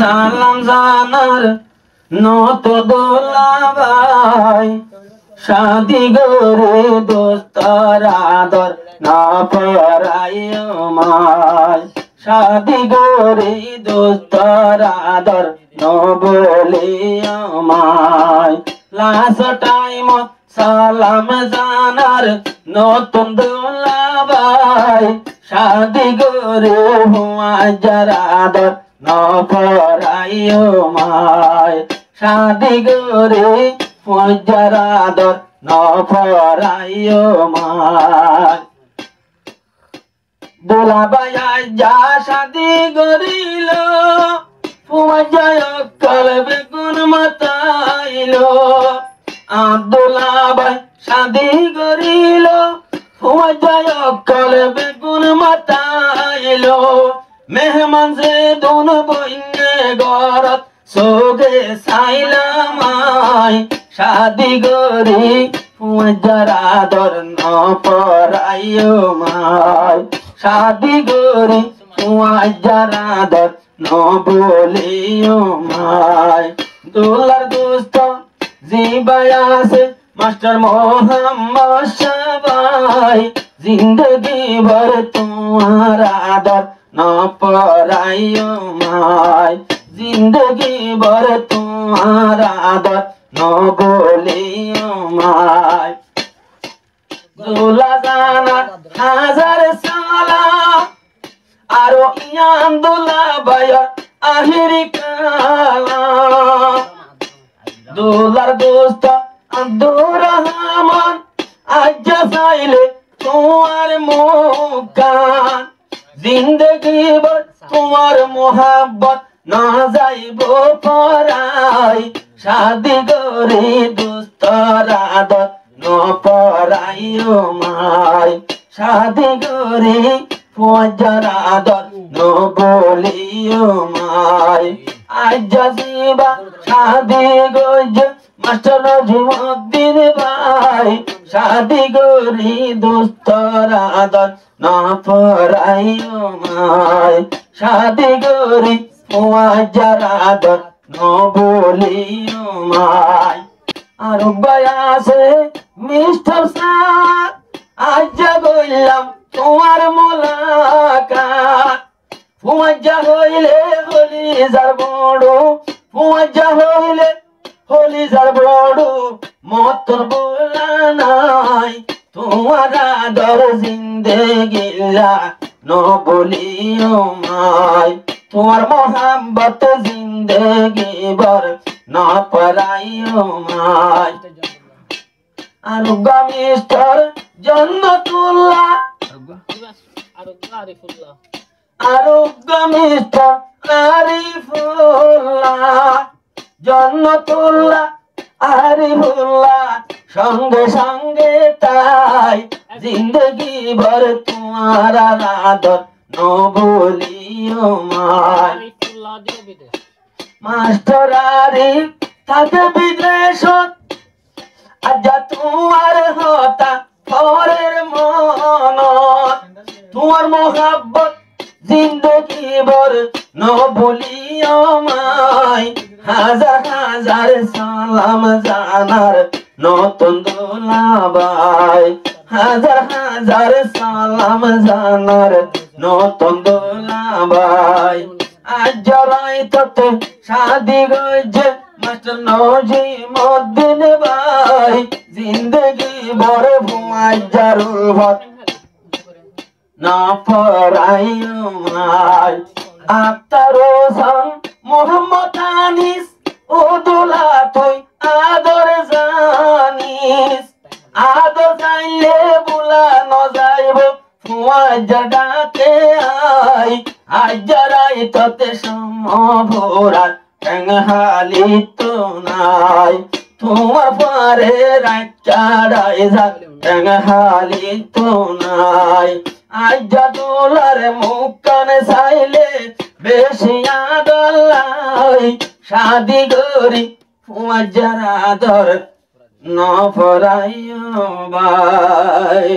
সালাম জানার নত দোলাবাই শাদি গরে দোস্তর আদর না পরাইও মায় শাদি গরে দোস্তর আদর ন বলিও মায় লাস্ট টাইম সালাম জানার নতুন দোলাবাই শাদি গরে হুয়া জরাদর ন পরাইও মায় শাদি গরে ফজরাদর ন পরাইও মায় দুলাবাই যা শাদি গরিল ফুয়াজায় কলবে গুন মাতাইল দুলাবাই শাদি গরিল ফুয়াজায় কলবে গুন মাতাইল মেহমান যে দুন বইনে গরত সোগে সাইলামাই শাদি গরি ফুয়াজরাদর ন পরাইও মায় শাদি গরি ফুয়াজরাদর ন বলিও মায় দুলার দোস্ত জিবায়াসে মাস্টার মোহাম্মদ শাবাই জিন্দগি ভর তোমার আদর ন পরাইও মায় জিন্দগি ভর তোমার আদর ন বলিও মায় দুলা জানা হাজার সালাম আরো ইয়ান দুলাবাই আহিরি কালাম দুলার দোস্ত আব্দুর রহমান আজ চাইলে তোমার মুখান জিন্দগি ভর তোমার মোহাব্বত না যাইব পরাই শাদি গরি দোস্তর আদর ন পরাইও মায় শাদি গরি ফজরাদর ন বলিও মায় আজ জিবা শাদি গজ মাস্টার নজমুদ্দিন ভাই শাদি গরি দোস্তর আদর ন পরাইও মায় শাদি গরি ফজরাদর ন বলিও মায় আর বয়াসে মিস্টার স্যার আজ বললাম তোমার মোলাকাত ফুয়াজা হইলে হলি যার বড় ফুয়াজা হইলে হলি যার বড় মতর বলা নাই তোমার আদর জিন্দেগিলা ন বলিও মায় তোমার মোহাব্বত জিন্দেগি ভর না পরাইও মায় আরুগা মিস্টার জন্নতুল্লাহ আরুগা মিস্টার আরিফুল্লাহ জন্নতুল্লাহ আরিফুল্লাহ সঙ্গে সঙ্গে তাই জিন্দগি ভর তোমার আদর ন বলিও মায় মাস্টার আরিফ থাকে বিদেশত আজ তোমার হতা পরের মন তোমার মোহাব্বত জিন্দগি ভর ন বলিও মায় হাজার হাজার সালাম জানার নতুন দোলাবাই হাজার হাজার সালাম জানার নতুন দোলাবাই আজ জরাই ততে শাদি গজ মাস্টার নজিমুদ্দিন ভাই জিন্দগি ভর ফুয়াজারুল ভর না পরাইও মায় আক্তার হোসেন মোহাম্মদ আনিস ও দোলা তুই আদর জানিস আদর চাইলে বুলা ন যাইব ফুয়াজা ডাকে আই আজ জরাই ততে সমভরা টেংহালি তো নাই তোমার পারে রাইচাড়াই যা টেংহালি তো নাই আজ দোলার মুখ কানে চাইলে বেশি আদর লাই শাদি গরি ফুয়াজার আদর ন পরাইও ভাই।